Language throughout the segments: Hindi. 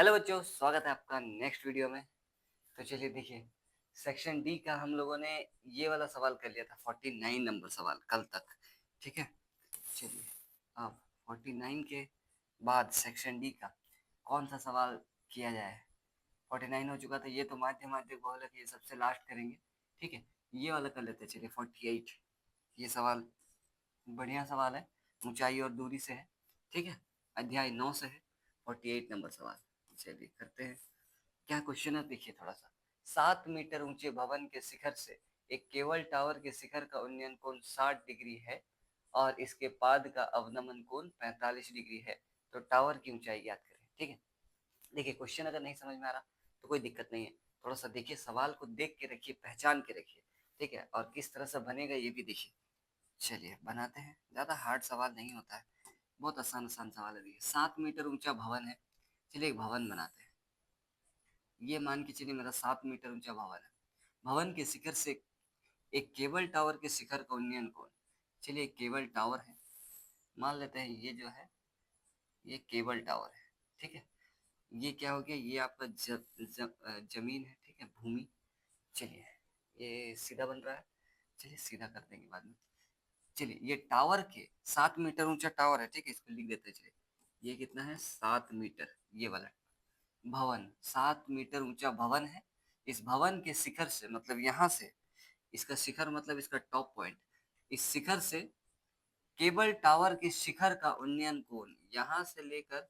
हेलो बच्चों, स्वागत है आपका नेक्स्ट वीडियो में। तो चलिए देखिए, सेक्शन डी का हम लोगों ने ये वाला सवाल कर लिया था 49 नंबर सवाल कल तक। ठीक है, चलिए अब 49 के बाद सेक्शन डी का कौन सा सवाल किया जाए। 49 हो चुका था, ये तो माध्य माध्य बहुलक ये सबसे लास्ट करेंगे। ठीक है, ये वाला कर लेते हैं। चलिए 48, ये सवाल बढ़िया सवाल है, ऊंचाई और दूरी से है। ठीक है, अध्याय 9 से है, 48 नंबर सवाल। चलिए करते हैं। क्या क्वेश्चन है देखिए थोड़ा सा। 7 मीटर ऊंचे भवन के शिखर से एक केबल टावर के शिखर का उन्नयन कोण 60 डिग्री है और इसके पाद का अवनमन कोण 45 डिग्री है। तो टावर की ऊंचाई याद करें। ठीक है, देखिए क्वेश्चन अगर नहीं समझ में आ रहा तो कोई दिक्कत नहीं है, थोड़ा सा देखिए, सवाल को देख के रखिए, पहचान के रखिए। ठीक है, और किस तरह से बनेगा ये भी देखिए। चलिए बनाते हैं, ज्यादा हार्ड सवाल नहीं होता है, बहुत आसान आसान सवाल है। देखिए 7 मीटर ऊंचा भवन है। चलिए एक भवन बनाते हैं। ये मान के चलिए मेरा 7 मीटर ऊंचा भवन है। भवन के शिखर से एक केबल टावर के शिखर का उन्नयन कोण, चलिए एक केबल टावर है, मान लेते हैं ये जो है ये केबल टावर है। ठीक है, ये क्या हो गया, ये आपका जमीन है। ठीक है, भूमि। चलिए ये सीधा बन रहा है, चलिए सीधा कर देंगे बाद में। चलिए ये टावर के 7 मीटर ऊंचा टावर है। ठीक है, इसको लिख देते हैं। चलिए ये कितना है, 7 मीटर। ये वाला भवन 7 मीटर ऊंचा भवन है। इस भवन के शिखर से मतलब यहाँ से, इसका शिखर मतलब इसका टॉप पॉइंट, इस शिखर से केबल टावर के शिखर का उन्नयन कोण यहाँ से लेकर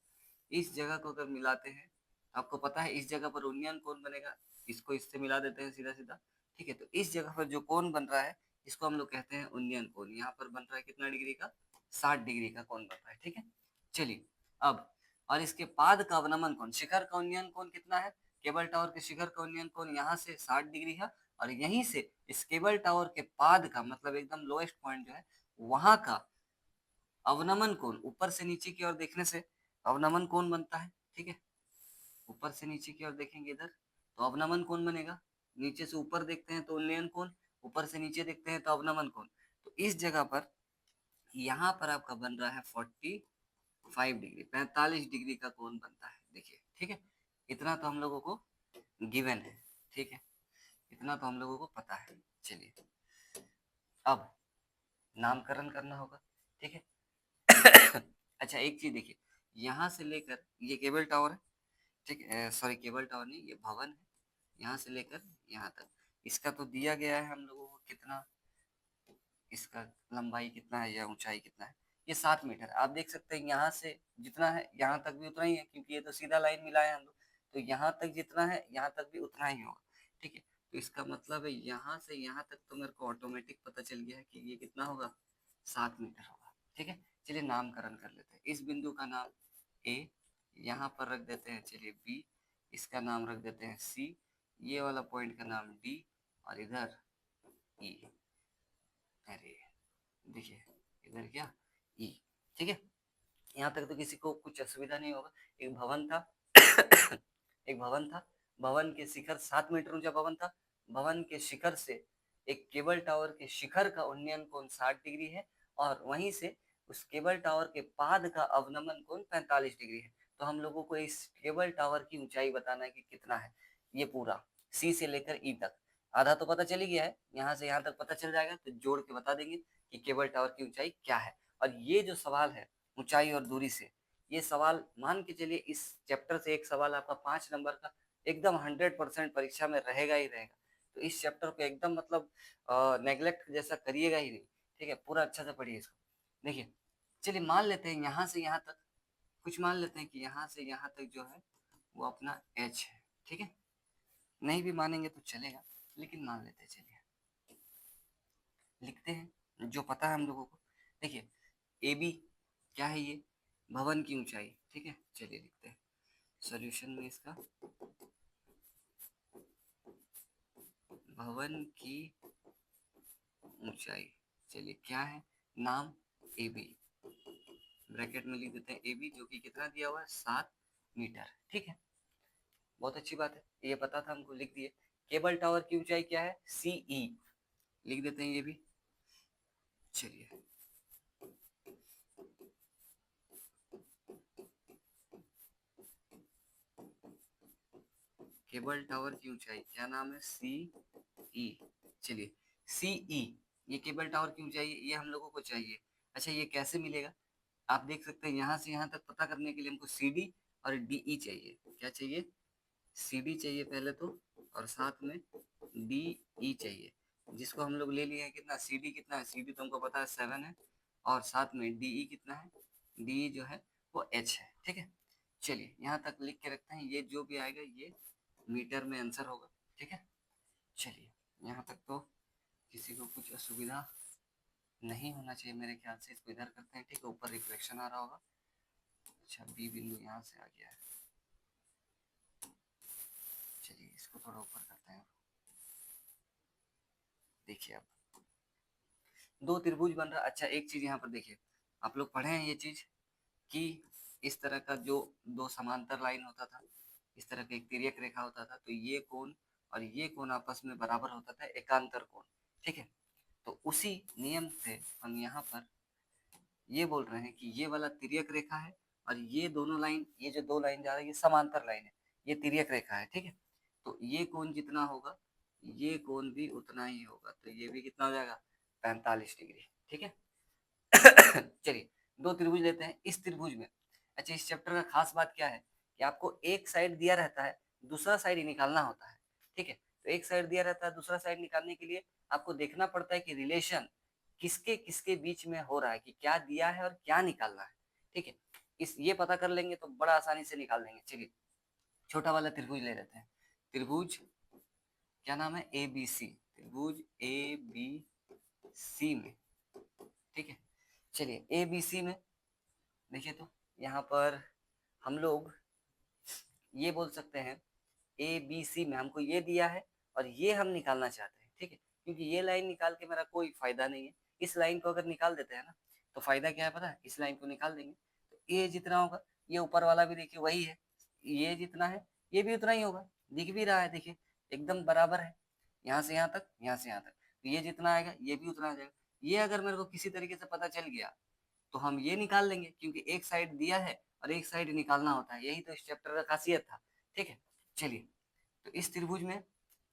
इस जगह को अगर मिलाते हैं, आपको पता है इस जगह पर उन्नयन कोण बनेगा, इसको इससे मिला देते हैं सीधा सीधा। ठीक है, तो इस जगह पर जो कोण बन रहा है इसको हम लोग कहते हैं उन्नयन कोण। यहाँ पर बन रहा है कितना डिग्री का, 60 डिग्री का कोण बन रहा है। ठीक है, चलिए अब, और इसके पाद का अवनमन कोण, शिखर का उन्नयन कोण कितना है, केबल टावर के शिखर का उन्नयन कोण यहाँ से 60 डिग्री है, और यहीं से इस केबल टावर के पाद का मतलब एकदम लोएस्ट पॉइंट जो है वहां का अवनमन कोण, ऊपर से नीचे की ओर देखने से अवनमन कोण बनता है। ठीक है, ऊपर से नीचे की ओर देखेंगे इधर तो अवनमन कोण बनेगा, नीचे से ऊपर देखते हैं तो उन्नयन कोण, ऊपर से नीचे देखते हैं तो अवनमन कोण। तो इस जगह पर यहाँ पर आपका बन रहा है 45 डिग्री, 45 डिग्री का कोण बनता है। देखिए ठीक है, इतना तो हम लोगों को गिवन है। ठीक है, इतना तो हम लोगों को पता है। चलिए अब नामकरण करना होगा। ठीक है अच्छा एक चीज देखिए, यहाँ से लेकर ये केबल टावर है। ठीक है, सॉरी केबल टावर नहीं, ये भवन है। यहाँ से लेकर यहाँ तक इसका तो दिया गया है हम लोगों को कितना, इसका लंबाई कितना है या ऊंचाई कितना है, ये 7 मीटर। आप देख सकते हैं यहाँ से जितना है यहाँ तक भी उतना ही है, क्योंकि ये तो सीधा लाइन मिला है हम लोग। तो यहाँ तक जितना है यहाँ तक भी उतना ही होगा। ठीक है, तो इसका मतलब है यहाँ से यहाँ तक तो मेरे को ऑटोमेटिक पता चल गया है कि ये कितना होगा, 7 मीटर होगा। ठीक है, चलिए नामकरण कर लेते हैं। इस बिंदु का नाम ए, यहाँ पर रख देते हैं चलिए बी, इसका नाम रख देते हैं सी, ये वाला पॉइंट का नाम डी, और इधर ई। अरे देखिए इधर क्या, ई। ठीक है, यहाँ तक तो किसी को कुछ असुविधा नहीं होगा। एक भवन था एक भवन था, भवन के शिखर 7 मीटर ऊंचा भवन था। भवन के शिखर से एक केबल टावर के शिखर का उन्नयन कोण 60 डिग्री है, और वहीं से उस केबल टावर के पाद का अवनमन कोण 45 डिग्री है। तो हम लोगों को इस केबल टावर की ऊंचाई बताना है कि कितना है। ये पूरा सी से लेकर ई तक आधा तो पता चल ही गया है, यहाँ से यहाँ तक पता चल जाएगा तो जोड़ के बता देंगे कि केबल टावर की ऊंचाई क्या है। और ये जो सवाल है ऊंचाई और दूरी से, ये सवाल मान के चलिए इस चैप्टर से एक सवाल आपका 5 नंबर का एकदम 100% परीक्षा में रहेगा ही रहेगा। तो इस चैप्टर को एकदम मतलब नेग्लेक्ट जैसा करिएगा ही नहीं। ठीक है, पूरा अच्छा से पढ़िए इसको। देखिए चलिए मान लेते हैं यहाँ से यहाँ तक, कुछ मान लेते हैं कि यहाँ से यहाँ तक जो है वो अपना एच है। ठीक है, नहीं भी मानेंगे तो चलेगा, लेकिन मान लेते हैं। चलिए लिखते हैं जो पता है हम लोगों को। देखिए ए बी क्या है, ये भवन की ऊंचाई। ठीक है, चलिए लिखते हैं सॉल्यूशन में इसका, भवन की ऊंचाई। चलिए क्या है, नाम ए बी, ब्रैकेट में लिख देते हैं ए बी, जो कि कितना दिया हुआ है, 7 मीटर। ठीक है, बहुत अच्छी बात है, ये पता था हमको, लिख दिए। केबल टावर की ऊंचाई क्या है, सी ई, लिख देते हैं ये भी। चलिए केबल टावर की ऊंचाई क्या नाम है, सी ई। चलिए सी ई, ये केबल टावर की ऊंचाई ये हम लोगों को चाहिए। अच्छा ये कैसे मिलेगा, आप देख सकते हैं यहाँ से यहाँ तक पता करने के लिए हमको सी डी और डी ई चाहिए। क्या चाहिए, सी डी चाहिए पहले तो, और साथ में डी ई चाहिए, जिसको हम लोग ले लिए हैं कितना, सी डी कितना है, सी डी तो हमको पता है 7 है, और साथ में डी ई कितना है, डी ई जो है वो एच है। ठीक है, चलिए यहाँ तक लिख के रखते हैं, ये जो भी आएगा ये मीटर में आंसर होगा। ठीक है, चलिए यहाँ तक तो किसी को कुछ असुविधा नहीं होना चाहिए मेरे ख्याल से। इसको इधर करते हैं, ठीक है, ऊपर रिफ्लेक्शन आ रहा होगा। अच्छा बी बिंदु यहाँ से आ गया है, चलिए इसको थोड़ा ऊपर करते हैं। देखिए अब दो त्रिभुज बन रहा। अच्छा एक चीज यहाँ पर देखिए, आप लोग पढ़े हैं ये चीज कि इस तरह का जो दो समांतर लाइन होता था, इस तरह का एक तिर्यक रेखा होता था, तो ये कोण और ये कोण आपस में बराबर होता था, एकांतर कोण। ठीक है, तो उसी नियम से हम यहाँ पर ये बोल रहे हैं कि ये वाला तिर्यक रेखा है, और ये दोनों लाइन, ये जो दो लाइन जा रही है ये समांतर लाइन है, ये तिर्यक रेखा है। ठीक है, तो ये कोण जितना होगा ये कोण भी उतना ही होगा, तो ये भी कितना हो जाएगा, 45 डिग्री। ठीक है चलिए दो त्रिभुज लेते हैं इस त्रिभुज में। अच्छा इस चैप्टर का खास बात क्या है कि आपको एक साइड दिया रहता है, दूसरा साइड ही निकालना होता है। ठीक है, तो एक साइड दिया रहता है, दूसरा साइड निकालने के लिए आपको देखना पड़ता है कि रिलेशन किसके किसके बीच में हो रहा है, कि क्या दिया है और क्या निकालना है। ठीक है, इस ये पता कर लेंगे तो बड़ा आसानी से निकाल देंगे। चलिए छोटा वाला त्रिभुज ले लेते हैं, त्रिभुज क्या नाम है, ए बी सी, त्रिभुज ए बी सी में। ठीक है, चलिए ए बी सी में देखिए, तो यहाँ पर हम लोग ये बोल सकते हैं ए बी सी में हमको ये दिया है और ये हम निकालना चाहते हैं। ठीक है, क्योंकि ये लाइन निकाल के मेरा कोई फायदा नहीं है, इस लाइन को अगर निकाल देते हैं ना तो फायदा क्या है पता है, इस लाइन को निकाल देंगे तो ये जितना होगा, ये ऊपर वाला भी देखिए वही है, ये जितना है ये भी उतना ही होगा, दिख भी रहा है देखिए एकदम बराबर है, यहाँ से यहाँ तक, यहाँ से यहाँ तक, तो ये जितना आएगा ये भी उतना आ जाएगा। ये अगर मेरे को किसी तरीके से पता चल गया तो हम ये निकाल लेंगे, क्योंकि एक साइड दिया है और एक साइड निकालना होता है, यही तो इस चैप्टर का खासियत था। ठीक है, चलिए तो इस त्रिभुज में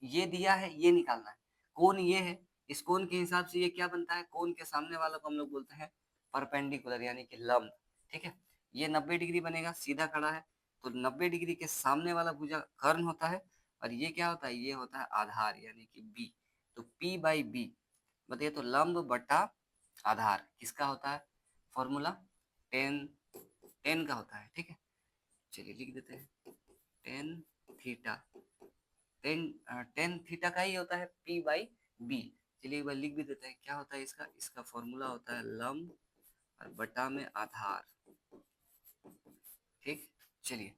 ये दिया है, ये निकालना है, कोण ये है, इस कोण के हिसाब से ये क्या बनता है, कोण के सामने वाला को हम लोग बोलते हैं परपेंडिकुलर यानी कि लंब। ठीक है, ये 90 डिग्री बनेगा, सीधा खड़ा है, तो 90 डिग्री के सामने वाला भुजा कर्ण होता है, और ये क्या होता है, ये होता है आधार यानी कि बी। तो P बाई बी, बताइए तो लंब बटा आधार किसका होता है, फॉर्मूला टेन, टेन का होता है। ठीक है, चलिए लिख देते हैं tan theta, ten tan theta का ही होता है P बाई बी। चलिए एक बार लिख भी देते हैं क्या होता है इसका, इसका फॉर्मूला होता है लंब और बटा में आधार। ठीक, चलिए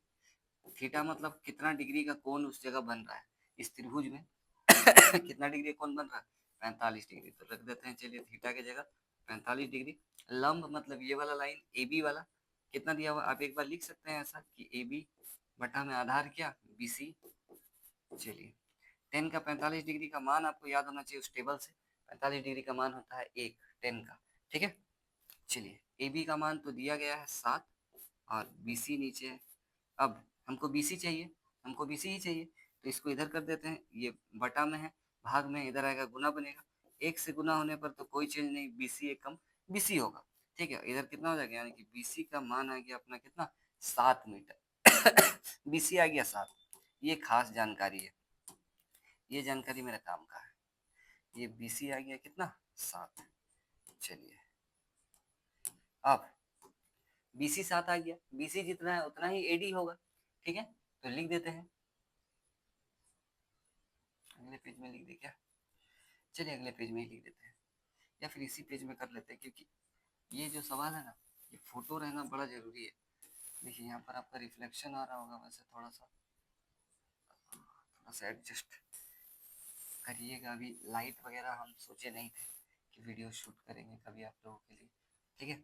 थीटा मतलब कितना डिग्री का कोण उस जगह बन रहा है इस त्रिभुज में कितना डिग्री कोण बन रहा है, 45 डिग्री, तो रख देते हैं चलिए थीटा की जगह 45 डिग्री। लंब मतलब ये वाला लाइन ए बी वाला कितना दिया हुआ, आप एक बार लिख सकते हैं ऐसा कि ए बी बटा में आधार क्या, बी सी। चलिए टेन का 45 डिग्री का मान आपको याद होना चाहिए उस टेबल से, 45 डिग्री का मान होता है एक टेन का। ठीक है, चलिए ए बी का मान तो दिया गया है 7 और बी सी नीचे है। अब हमको बी सी चाहिए, हमको बी सी ही चाहिए, तो इसको इधर कर देते हैं, ये बटा में है, भाग में इधर आएगा, गुना बनेगा, एक से गुना होने पर तो कोई चेंज नहीं, बी सी एक कम बी सी होगा। ठीक है, इधर कितना हो जाएगा, यानी कि बी सी का मान आ गया अपना कितना, 7 मीटर बी सी आ गया 7। ये खास जानकारी है, ये जानकारी मेरे काम का है, ये बी सी आ गया कितना, 7। चलिए अब बी सी 7 आ गया, बी सी जितना है उतना ही ए डी होगा। ठीक है, तो लिख देते हैं, अगले पेज में लिख दे क्या, चलिए अगले पेज में ही लिख देते हैं, या फिर इसी पेज में कर लेते हैं, क्योंकि ये जो सवाल है ना ये फोटो रहना बड़ा जरूरी है। देखिए यहाँ पर आपका रिफ्लेक्शन आ रहा होगा, वैसे थोड़ा सा एडजस्ट करिएगा। अभी लाइट वगैरह हम सोचे नहीं थे कि वीडियो शूट करेंगे कभी आप लोगों के लिए। ठीक है,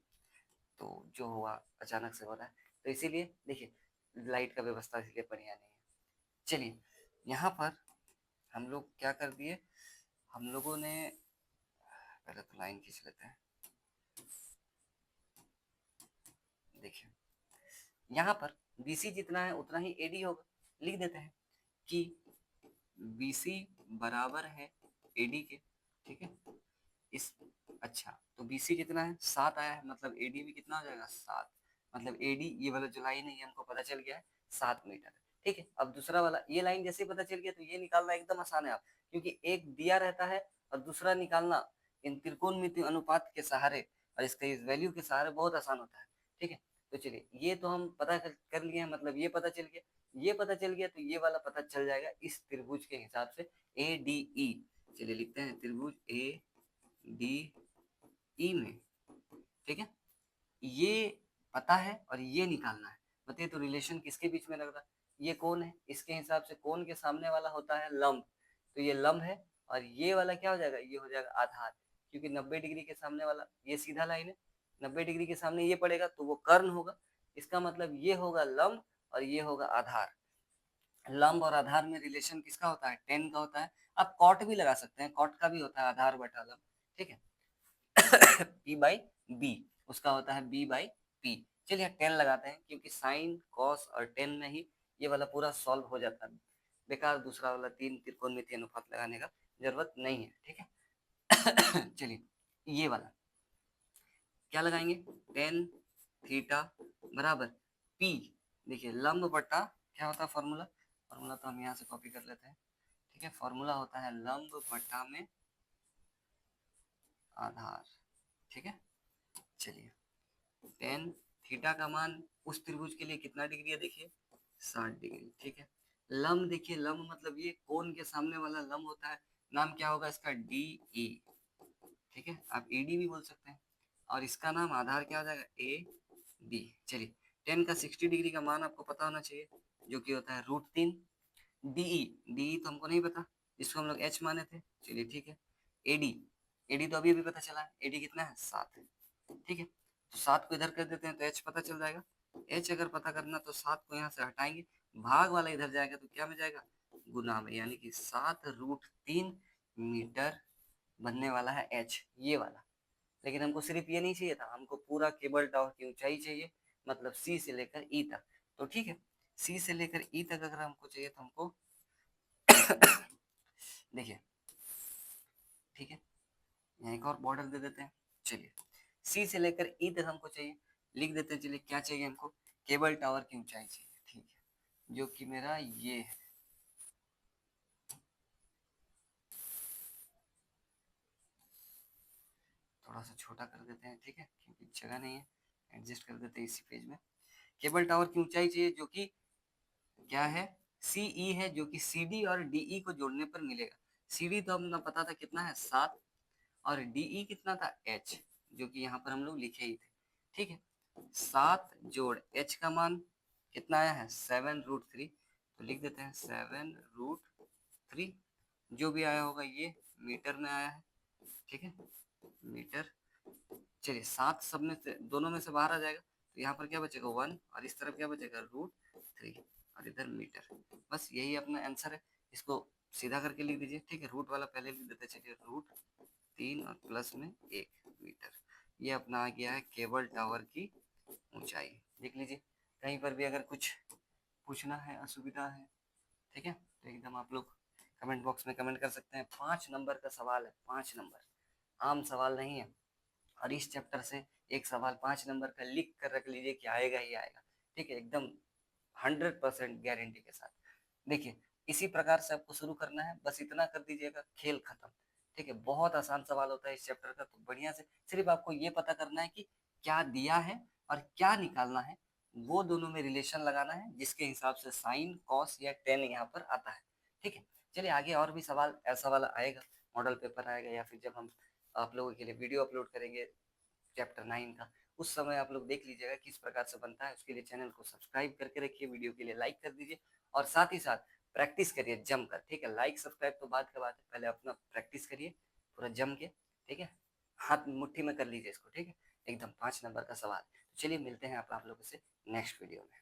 तो जो हुआ अचानक से हो रहा है, तो इसीलिए देखिए लाइट का व्यवस्था इसलिए बढ़िया नहीं है। चलिए यहाँ पर हम लोग क्या कर दिए, हम लोगों ने पहले तो लाइन खींच लेते हैं। देखिए यहाँ पर BC जितना है उतना ही AD होगा, लिख देते हैं कि BC बराबर है AD के, ठीक है। इस अच्छा तो BC कितना है 7 आया है, मतलब AD भी कितना हो जाएगा 7, मतलब AD ये वाला जो लाइन है ये हमको पता चल गया है 7 मीटर, ठीक है। अब दूसरा वाला ये लाइन जैसे ही पता चल गया तो ये निकालना एकदम आसान है आप, क्योंकि एक दिया रहता है और दूसरा निकालना इन त्रिकोणमितीय अनुपात के सहारे और इसके इस वैल्यू के सहारे बहुत आसान होता है, ठीक है। तो चलिए ये तो हम पता कर लिए हैं, मतलब ये पता चल गया, ये पता चल गया तो ये वाला पता चल जाएगा इस त्रिभुज के हिसाब से ADE। चलिए लिखते हैं त्रिभुज ADE में, ठीक है। ये पता है और ये निकालना है, बताइए तो रिलेशन किसके बीच में लग रहा है, ये कौन है, इसके हिसाब से कौन के सामने वाला होता है लंब, तो ये लंब है और ये वाला क्या हो जाएगा, ये हो जाएगा आधार, क्योंकि 90 डिग्री के सामने वाला ये सीधा लाइन है, 90 डिग्री के सामने ये पड़ेगा तो वो कर्ण होगा, इसका मतलब ये होगा लंब और ये होगा आधार। लंब और आधार में रिलेशन किसका होता है, टेन का होता है। आप कॉट भी लगा सकते हैं, कॉट का भी होता है आधार बटा लंब, ठीक है। P/B उसका होता है B/P। चलिए 10 लगाते हैं, क्योंकि साइन कॉस और 10 में ही ये वाला पूरा सॉल्व हो जाता है, बेकार दूसरा वाला 3 त्रिकोणमितीय अनुपात लगाने का जरूरत नहीं है, ठीक है। चलिए ये वाला क्या लगाएंगे, टेन थीटा बराबर P, देखिए लंब बटा क्या होता है फॉर्मूला, फॉर्मूला तो हम यहाँ से कॉपी कर लेते हैं, ठीक है। फॉर्मूला होता है लंब बटा में आधार, ठीक है। चलिए टेन थीटा का मान उस त्रिभुज के लिए कितना डिग्री है, देखिए 60 डिग्री, ठीक है। लंब देखिए, लंब मतलब ये कोण के सामने वाला लंब होता है, नाम क्या होगा इसका DE, ठीक है। आप ED भी बोल सकते हैं, और इसका नाम आधार क्या हो जाएगा AD। चलिए 10 का 60 डिग्री का मान आपको पता होना चाहिए, जो कि होता है √3। DE तो हमको नहीं पता, जिसको हम लोग H माने थे, चलिए ठीक है। AD तो अभी अभी पता चला है, AD कितना है 7 है, ठीक है। तो 7 को इधर कर देते हैं तो H पता चल जाएगा। H अगर पता करना तो 7 को यहाँ से हटाएंगे, भाग वाला इधर जाएगा तो क्या में जाएगा गुना में, यानी कि 7√3 मीटर बनने वाला है H ये वाला। लेकिन हमको सिर्फ ये नहीं चाहिए था, हमको पूरा केबल टावर की ऊंचाई चाहिए, मतलब C से लेकर E तक, तो ठीक है। C से लेकर E तक अगर हमको चाहिए तो हमको देखिए, ठीक है, यहाँ एक और बॉर्डर दे देते हैं। चलिए C से लेकर E तक हमको चाहिए, लिख देते हैं। चलिए क्या चाहिए हमको, केबल टावर की ऊंचाई चाहिए, ठीक है, जो कि मेरा ये है, थोड़ा सा छोटा कर देते हैं, ठीक है, क्योंकि जगह नहीं है, एडजस्ट कर देते हैं इसी पेज में। केबल टावर की ऊंचाई चाहिए जो कि क्या है CE है, जो कि CD और DE को जोड़ने पर मिलेगा। CD तो हमने पता था कितना है 7, और DE कितना था H, जो कि यहाँ पर हम लोग लिखे ही थे, ठीक है। 7 जोड़ H का मान कितना आया है 7√3, तो लिख देते हैं 7√3, जो भी आया होगा ये मीटर में आया है, ठीक है, मीटर। चलिए 7 सब में से दोनों में से बाहर आ जाएगा, तो यहाँ पर क्या बचेगा 1, और इस तरफ क्या बचेगा √3, और इधर मीटर। बस यही अपना आंसर है, इसको सीधा करके लिख दीजिए, ठीक है। रूट वाला पहले लिख देते, चलिए √3 और प्लस में 1 मीटर, ये अपना आ गया है केबल टावर की ऊंचाई। देख लीजिए कहीं पर भी अगर कुछ पूछना है, असुविधा है, ठीक है, तो एकदम आप लोग कमेंट बॉक्स में कमेंट कर सकते हैं। 5 नंबर का सवाल है, 5 नंबर, आम सवाल नहीं है, और इस चैप्टर से एक सवाल 5 नंबर का लिख कर रख लीजिए कि आएगा ही आएगा, ठीक है, एकदम 100% गारंटी के साथ। देखिए इसी प्रकार से आपको शुरू करना है, बस इतना कर दीजिएगा, खेल खत्म, ठीक है। बहुत आसान सवाल होता है इस चैप्टर का, तो बढ़िया से सिर्फ आपको ये पता करना है कि क्या दिया है और क्या निकालना है, वो दोनों में रिलेशन लगाना है, जिसके हिसाब से साइन कॉस या टेन यहाँ पर आता है, ठीक है। चलिए आगे और भी सवाल ऐसा वाला आएगा, मॉडल पेपर आएगा, या फिर जब हम आप लोगों के लिए वीडियो अपलोड करेंगे चैप्टर 9 का, उस समय आप लोग देख लीजिएगा किस प्रकार से बनता है। उसके लिए चैनल को सब्सक्राइब करके रखिए, वीडियो के लिए लाइक कर दीजिए, और साथ ही साथ प्रैक्टिस करिए जमकर, ठीक है। लाइक सब्सक्राइब तो बाद का बात है, पहले अपना प्रैक्टिस करिए पूरा जम के, ठीक है, हाथ मुट्ठी में कर लीजिए इसको, ठीक है, एकदम 5 नंबर का सवाल। चलिए मिलते हैं आप लोगों से नेक्स्ट वीडियो में।